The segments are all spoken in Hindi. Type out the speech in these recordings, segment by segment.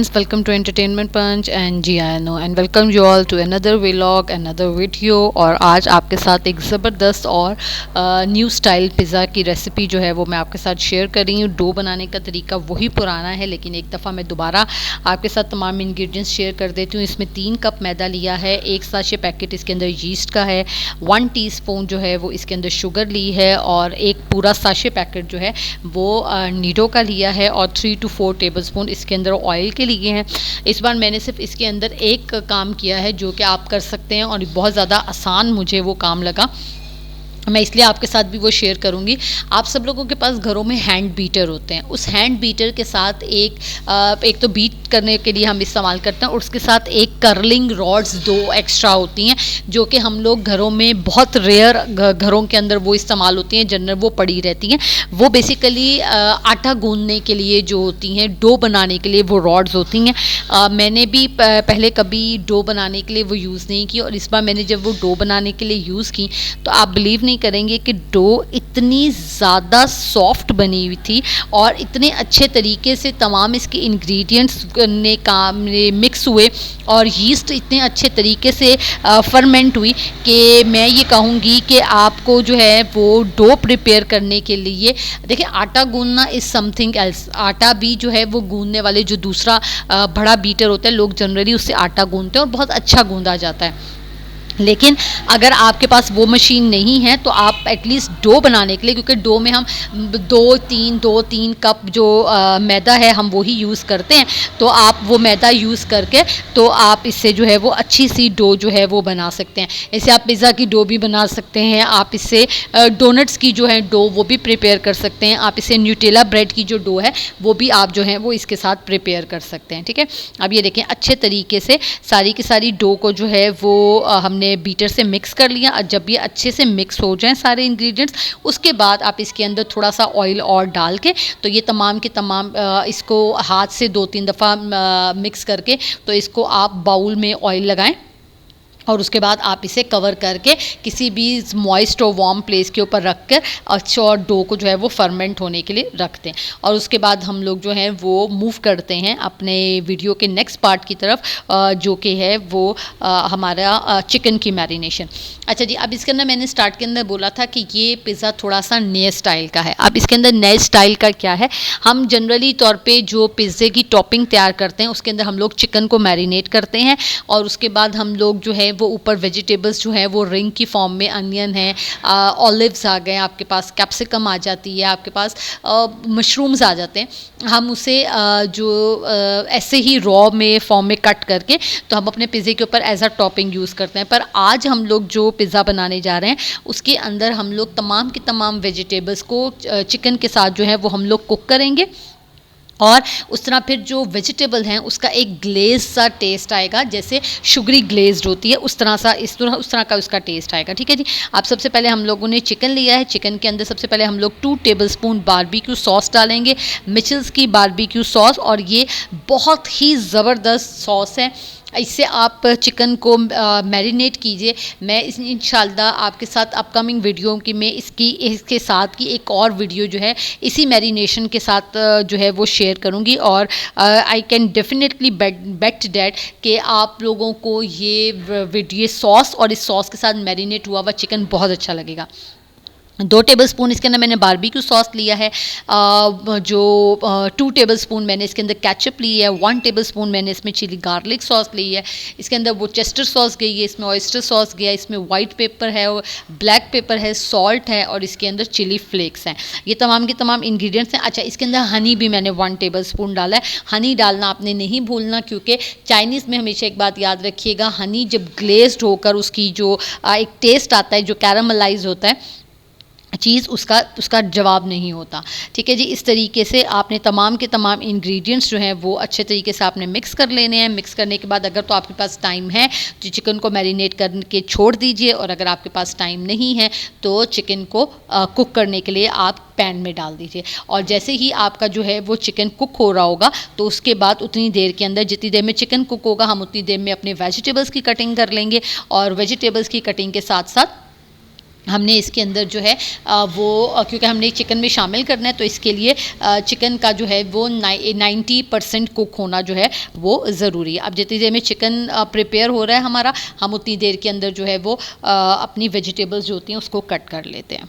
Welcome to Entertainment Punch and जी I know and welcome you all to another vlog another video. और आज आपके साथ एक ज़बरदस्त और न्यू स्टाइल पिज़्ज़ा की रेसिपी जो है वो मैं आपके साथ शेयर कर रही हूँ। डो बनाने का तरीका वही पुराना है, लेकिन एक दफ़ा मैं दोबारा आपके साथ तमाम इंग्रेडिएंट्स शेयर कर देती हूँ। इसमें 3 कप मैदा लिया है, 1 साशे पैकेट इसके अंदर यीस्ट का है, 1 टीस्पून जो है वो इसके अंदर शुगर ली है, और एक पूरा साशे पैकेट जो है वो नीडो का लिया है, और 3 to 4 टेबलस्पून इसके अंदर ऑयल के लिए हैं। इस बार मैंने सिर्फ इसके अंदर एक काम किया है जो कि आप कर सकते हैं, और बहुत ज़्यादा आसान मुझे वो काम लगा, मैं इसलिए आपके साथ भी वो शेयर करूंगी। आप सब लोगों के पास घरों में हैंड बीटर होते हैं, उस हैंड बीटर के साथ एक तो बीट करने के लिए हम इस्तेमाल करते हैं, और उसके साथ एक कर्लिंग रॉड्स 2 एक्स्ट्रा होती हैं, जो कि हम लोग घरों में बहुत रेयर घरों के अंदर वो इस्तेमाल होती हैं, जनरल वो पड़ी रहती हैं। वो बेसिकली आटा गूंदने के लिए जो होती हैं, डो बनाने के लिए वो रॉड्स होती हैं। मैंने भी पहले कभी डो बनाने के लिए वो यूज़ नहीं की, और इस बार मैंने जब वो डो बनाने के लिए यूज़ की तो आप बिलीव नहीं करेंगे कि डो इतनी ज़्यादा सॉफ्ट बनी हुई थी, और इतने अच्छे तरीके से तमाम इसके इंग्रेडिएंट्स ने काम मिक्स हुए, और यीस्ट इतने अच्छे तरीके से फर्मेंट हुई कि मैं ये कहूँगी कि आपको जो है वो डो प्रिपेयर करने के लिए, देखिए आटा गूंदना इज़ समथिंग एल्स। आटा भी जो है वो गूंदने वाले जो दूसरा बड़ा बीटर होता है, लोग जनरली उससे आटा गूंदते हैं और बहुत अच्छा गूंदा जाता है। लेकिन अगर आपके पास वो मशीन नहीं है तो आप एटलीस्ट डो बनाने के लिए, क्योंकि डो में हम दो तीन कप जो मैदा है हम वही यूज़ करते हैं, तो आप वो मैदा यूज़ करके तो आप इससे जो है वो अच्छी सी डो जो है वो बना सकते हैं। इससे आप पिज़्ज़ा की डो भी बना सकते हैं, आप इससे डोनट्स की जो है डो वो भी प्रिपेयर कर सकते हैं, आप इससे न्यूटेला ब्रेड की जो डो है वो भी आप जो है वो इसके साथ प्रिपेयर कर सकते हैं। ठीक है, अब ये देखें अच्छे तरीके से सारी की सारी डो को जो है वो हमने बीटर से मिक्स कर लिया। और जब ये अच्छे से मिक्स हो जाएं सारे इंग्रेडिएंट्स, उसके बाद आप इसके अंदर थोड़ा सा ऑयल और डाल के तो ये तमाम के तमाम इसको हाथ से 2-3 दफ़ा मिक्स करके तो इसको आप बाउल में ऑयल लगाएं, और उसके बाद आप इसे कवर करके किसी भी मॉइस्ट और वार्म प्लेस के ऊपर रख कर अच्छा और डो को जो है वो फर्मेंट होने के लिए रखते हैं। और उसके बाद हम लोग जो है वो मूव करते हैं अपने वीडियो के नेक्स्ट पार्ट की तरफ, जो कि है वो हमारा चिकन की मैरिनेशन। अच्छा जी, अब इसके अंदर मैंने स्टार्ट के अंदर बोला था कि ये पिज़्ज़ा थोड़ा सा नए स्टाइल का है। अब इसके अंदर नए स्टाइल का क्या है, हम जनरली तौर पे जो पिज़्ज़े की टॉपिंग तैयार करते हैं उसके अंदर हम लोग चिकन को मैरिनेट करते हैं, और उसके बाद हम लोग जो है वो ऊपर वेजिटेबल्स जो है वो रिंग की फॉर्म में अनियन है, ऑलिव्स आ गए, आपके पास कैप्सिकम आ जाती है, आपके पास मशरूम्स आ जाते हैं, हम उसे ऐसे ही रॉ में फॉर्म में कट करके तो हम अपने पिज़्ज़े के ऊपर एज अ टॉपिंग यूज़ करते हैं। पर आज हम लोग जो पिज़्ज़ा बनाने जा रहे हैं उसके अंदर हम लोग तमाम के तमाम वेजिटेबल्स को चिकन के साथ जो है वो हम लोग कुक करेंगे, और उस तरह फिर जो वेजिटेबल हैं उसका एक ग्लेज सा टेस्ट आएगा, जैसे शुगरी ग्लेज्ड होती है उस तरह का उसका टेस्ट आएगा। ठीक है जी, अब सबसे पहले हम लोगों ने चिकन लिया है, चिकन के अंदर सबसे पहले हम लोग 2 टेबलस्पून बारबेक्यू सॉस डालेंगे, मिचेल्स की बारबेक्यू सॉस, और ये बहुत ही ज़बरदस्त सॉस है। इससे आप चिकन को मैरिनेट कीजिए। मैं इंशाल्लाह आपके साथ अपकमिंग वीडियो की में इसके साथ की एक और वीडियो जो है इसी मैरिनेशन के साथ जो है वो शेयर करूंगी, और I can definitely bet that कि आप लोगों को ये सॉस और इस सॉस के साथ मैरिनेट हुआ हुआ चिकन बहुत अच्छा लगेगा। 2 टेबलस्पून इसके अंदर मैंने बारबेक्यू सॉस लिया है, 2 टेबलस्पून मैंने इसके अंदर केचप ली है, 1 टेबलस्पून मैंने इसमें चिली गार्लिक सॉस ली है, इसके अंदर वो चेस्टर सॉस गई है, इसमें ऑयस्टर सॉस गया, इसमें वाइट पेपर है, ब्लैक पेपर है, सॉल्ट है, और इसके अंदर चिली फ्लेक्स हैं। ये तमाम के तमाम इंग्रेडिएंट्स हैं। अच्छा, इसके अंदर हनी भी मैंने 1 टेबलस्पून डाला है। हनी डालना आपने नहीं भूलना, क्योंकि चाइनीज़ में हमेशा एक बात याद रखिएगा, हनी जब ग्लेज्ड होकर उसकी जो एक टेस्ट आता है, जो कैरामलाइज होता है चीज़, उसका जवाब नहीं होता। ठीक है जी, इस तरीके से आपने तमाम के तमाम इंग्रेडिएंट्स जो हैं वो अच्छे तरीके से आपने मिक्स कर लेने हैं। मिक्स करने के बाद अगर तो आपके पास टाइम है तो चिकन को मैरिनेट करके छोड़ दीजिए, और अगर आपके पास टाइम नहीं है तो चिकन को कुक करने के लिए आप पैन में डाल दीजिए। और जैसे ही आपका जो है वो चिकन कुक हो रहा होगा तो उसके बाद उतनी देर के अंदर, जितनी देर में चिकन कुक होगा, हम उतनी देर में अपने वेजिटेबल्स की कटिंग कर लेंगे, और वेजिटेबल्स की कटिंग के साथ साथ हमने इसके अंदर जो है क्योंकि हमने चिकन में शामिल करना है, तो इसके लिए चिकन का जो है वो 90% कुक होना जो है वो ज़रूरी है। अब जितनी देर में चिकन प्रिपेयर हो रहा है हमारा, हम उतनी देर के अंदर जो है वो अपनी वेजिटेबल्स जो होती हैं उसको कट कर लेते हैं।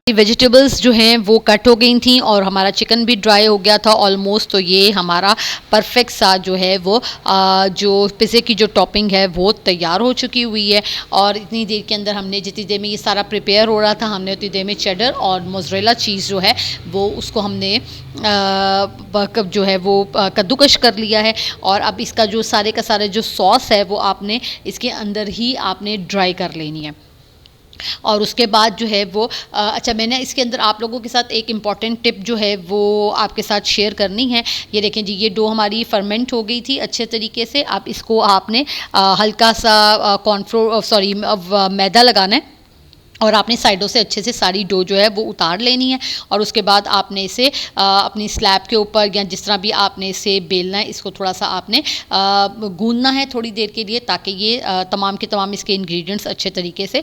वेजिटेबल्स जो हैं वो कट हो गई थी और हमारा चिकन भी ड्राई हो गया था ऑलमोस्ट। तो ये हमारा परफेक्ट सा जो है वो जो पिज़्ज़े की जो टॉपिंग है वो तैयार हो चुकी हुई है। और इतनी देर के अंदर हमने, जितनी देर में ये सारा प्रिपेयर हो रहा था, हमने उतनी देर में चेडर और मोज़रेला चीज़ जो है वो उसको हमने जो है वो कद्दूकश कर लिया है। और अब इसका जो सारे का सारे जो सॉस है वो आपने इसके अंदर ही आपने ड्राई कर लेनी है। और उसके बाद जो है वो अच्छा, मैंने इसके अंदर आप लोगों के साथ एक इम्पॉर्टेंट टिप जो है वो आपके साथ शेयर करनी है। ये देखें जी, ये डो हमारी फर्मेंट हो गई थी अच्छे तरीके से। अब इसको आपने हल्का सा कॉर्नफ्लोर मैदा लगाना है और आपने साइडों से अच्छे से सारी डो जो है वो उतार लेनी है। और उसके बाद आपने इसे अपनी स्लैब के ऊपर या जिस तरह भी आपने इसे बेलना है, इसको थोड़ा सा आपने गूंदना है थोड़ी देर के लिए, ताकि ये तमाम के तमाम इसके इंग्रेडिएंट्स अच्छे तरीके से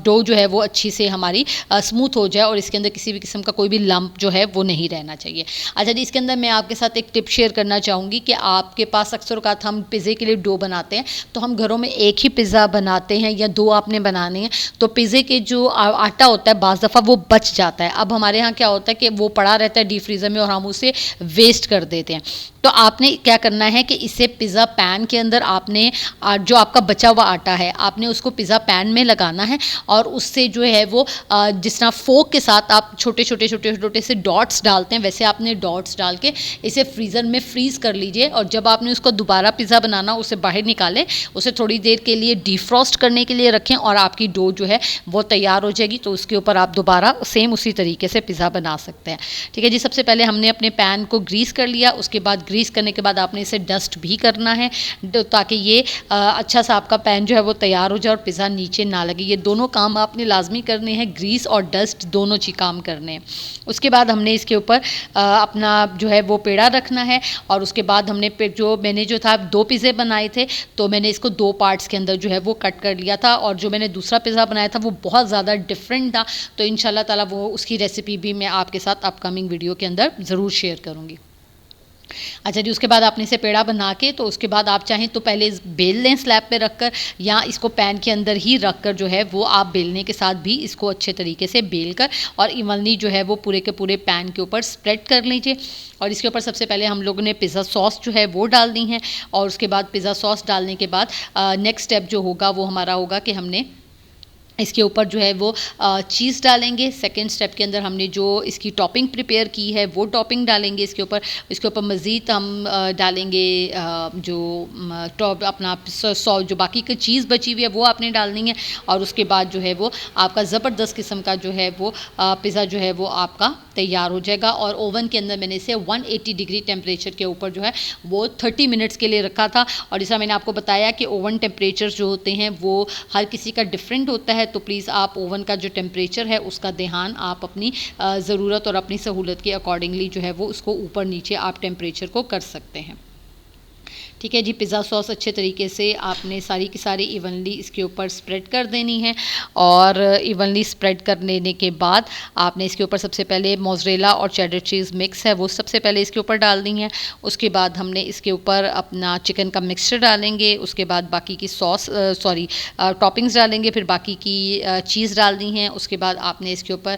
डो जो है वो अच्छी से हमारी स्मूथ हो जाए और इसके अंदर किसी भी किस्म का कोई भी लंप जो है वो नहीं रहना चाहिए। अच्छा जी, इसके अंदर मैं आपके साथ एक टिप शेयर करना चाहूँगी कि आपके पास अक्सर औक़ात हम पिज़्ज़े के लिए डो बनाते हैं, तो हम घरों में एक ही पिज़्ज़ा बनाते हैं या दो आपने बनाने हैं, तो पिज़्ज़े के जो आटा होता है बाज़ दफ़ा वो बच जाता है। अब हमारे यहाँ क्या होता है कि वो पड़ा रहता है डीप फ्रीज़र में और हम उसे वेस्ट कर देते हैं। तो आपने क्या करना है कि इसे पिज़्ज़ा पैन के अंदर आपने जो आपका बचा हुआ आटा है आपने उसको पिज़्ज़ा पैन में लगाना है और उससे जो है वो जिस तरह फोक के साथ आप छोटे छोटे छोटे छोटे से डॉट्स डालते हैं, वैसे आपने डॉट्स डाल के इसे फ्रीज़र में फ्रीज़ कर लीजिए। और जब आपने उसको दोबारा पिज़्ज़ा बनाना उसे बाहर निकालें, उसे थोड़ी देर के लिए डीफ्रॉस्ट करने के लिए रखें और आपकी डो जो है वो तैयार हो जाएगी। तो उसके ऊपर आप दोबारा सेम उसी तरीके से पिज़्ज़ा बना सकते हैं। ठीक है जी, सबसे पहले हमने अपने पैन को ग्रीस कर लिया, उसके बाद ग्रीस करने के बाद आपने इसे डस्ट भी करना है ताकि ये अच्छा सा आपका पैन जो है वो तैयार हो जाए और पिज़्ज़ा नीचे ना लगे। ये दोनों काम आपने लाजमी करने हैं, ग्रीस और डस्ट दोनों चीज़ काम करने हैं। उसके बाद हमने इसके ऊपर अपना जो है वो पेड़ा रखना है और उसके बाद हमने मैंने जो था 2 पिज़्ज़े बनाए थे, तो मैंने इसको 2 पार्ट्स के अंदर जो है वो कट कर लिया था। और जो मैंने दूसरा पिज़्ज़ा बनाया था वो बहुत ज़्यादा डिफरेंट था, तो इंशाल्लाह ताला वो उसकी रेसिपी भी मैं आपके साथ अपकमिंग वीडियो के अंदर ज़रूर शेयर करूँगी। अच्छा जी, उसके बाद आपने इसे पेड़ा बना के, तो उसके बाद आप चाहें तो पहले बेल लें स्लैब पे रखकर, या इसको पैन के अंदर ही रख कर जो है वो आप बेलने के साथ भी इसको अच्छे तरीके से बेल कर और इवनली जो है वो पूरे के पूरे पैन के ऊपर स्प्रेड कर लीजिए। और इसके ऊपर सबसे पहले हम लोगों ने पिज़्ज़ा सॉस जो है वो डालनी है, और उसके बाद पिज़्ज़ा सॉस डालने के बाद नेक्स्ट स्टेप जो होगा वो हमारा होगा कि हमने इसके ऊपर जो है वो चीज़ डालेंगे। सेकंड स्टेप के अंदर हमने जो इसकी टॉपिंग प्रिपेयर की है वो टॉपिंग डालेंगे इसके ऊपर। इसके ऊपर मज़ीद हम डालेंगे जो टॉप अपना जो बाकी की चीज़ बची हुई है वो आपने डालनी है। और उसके बाद जो है वो आपका ज़बरदस्त किस्म का जो है वो पिज़्ज़ा जो है वो आपका तैयार हो जाएगा। और ओवन के अंदर मैंने इसे 180 डिग्री टेम्परेचर के ऊपर जो है वो 30 मिनट्स के लिए रखा था। और जैसा मैंने आपको बताया कि ओवन टेम्परेचर जो होते हैं वो हर किसी का डिफरेंट होता है, तो प्लीज़ आप ओवन का जो टेम्परेचर है उसका ध्यान आप अपनी ज़रूरत और अपनी सहूलत के अकॉर्डिंगली जो है वो उसको ऊपर नीचे आप टेम्परेचर को कर सकते हैं। ठीक है जी, पिज़्ज़ा सॉस अच्छे तरीके से आपने सारी की सारी इवनली इसके ऊपर स्प्रेड कर देनी है। और इवनली स्प्रेड कर लेने के बाद आपने इसके ऊपर सबसे पहले मोज़रेला और चेडर चीज़ मिक्स है वो सबसे पहले इसके ऊपर डालनी है। उसके बाद हमने इसके ऊपर अपना चिकन का मिक्सचर डालेंगे, उसके बाद बाकी की टॉपिंग्स डालेंगे, फिर बाकी की चीज़ डालनी है। उसके बाद आपने इसके ऊपर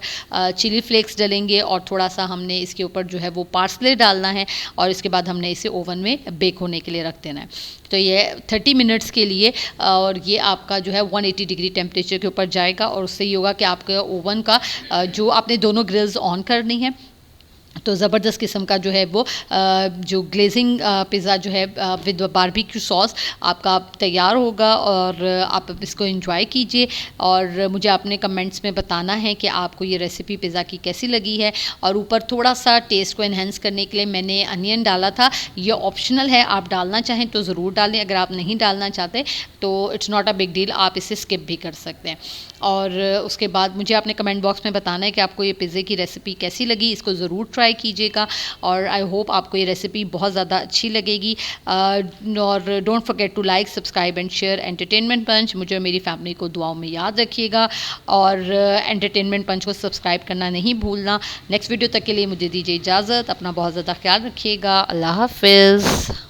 चिली फ्लेक्स डालेंगे और थोड़ा सा हमने इसके ऊपर जो है वो पार्सले डालना है। और इसके बाद हमने इसे ओवन में बेक होने के लिए रख देना है। तो ये 30 मिनट्स के लिए और ये आपका जो है 180 डिग्री टेम्परेचर के ऊपर जाएगा। और उससे ये होगा कि आपके ओवन का जो आपने दोनों ग्रिल्स ऑन करनी है, तो ज़बरदस्त किस्म का जो है वो जो ग्लेजिंग पिज़्ज़ा जो है विद बारबेक्यू सॉस आपका तैयार होगा। और आप इसको एंजॉय कीजिए और मुझे अपने कमेंट्स में बताना है कि आपको ये रेसिपी पिज़्ज़ा की कैसी लगी है। और ऊपर थोड़ा सा टेस्ट को एनहेंस करने के लिए मैंने अनियन डाला था, ये ऑप्शनल है, आप डालना चाहें तो ज़रूर डालें, अगर आप नहीं डालना चाहते तो it's not a big deal, आप इसे स्किप भी कर सकते हैं। और उसके बाद मुझे अपने कमेंट बॉक्स में बताना है कि आपको ये पिज़्ज़े की रेसिपी कैसी लगी, इसको ज़रूर ट्राई कीजिएगा। और आई होप आपको ये रेसिपी बहुत ज़्यादा अच्छी लगेगी। और don't forget to like, subscribe and share entertainment punch. मुझे और मेरी फैमिली को दुआओं में याद रखिएगा और एंटरटेनमेंट पंच को सब्सक्राइब करना नहीं भूलना। नेक्स्ट वीडियो तक के लिए मुझे दीजिए इजाज़त, अपना बहुत ज़्यादा ख्याल रखिएगा। अल्लाह हाफिज़।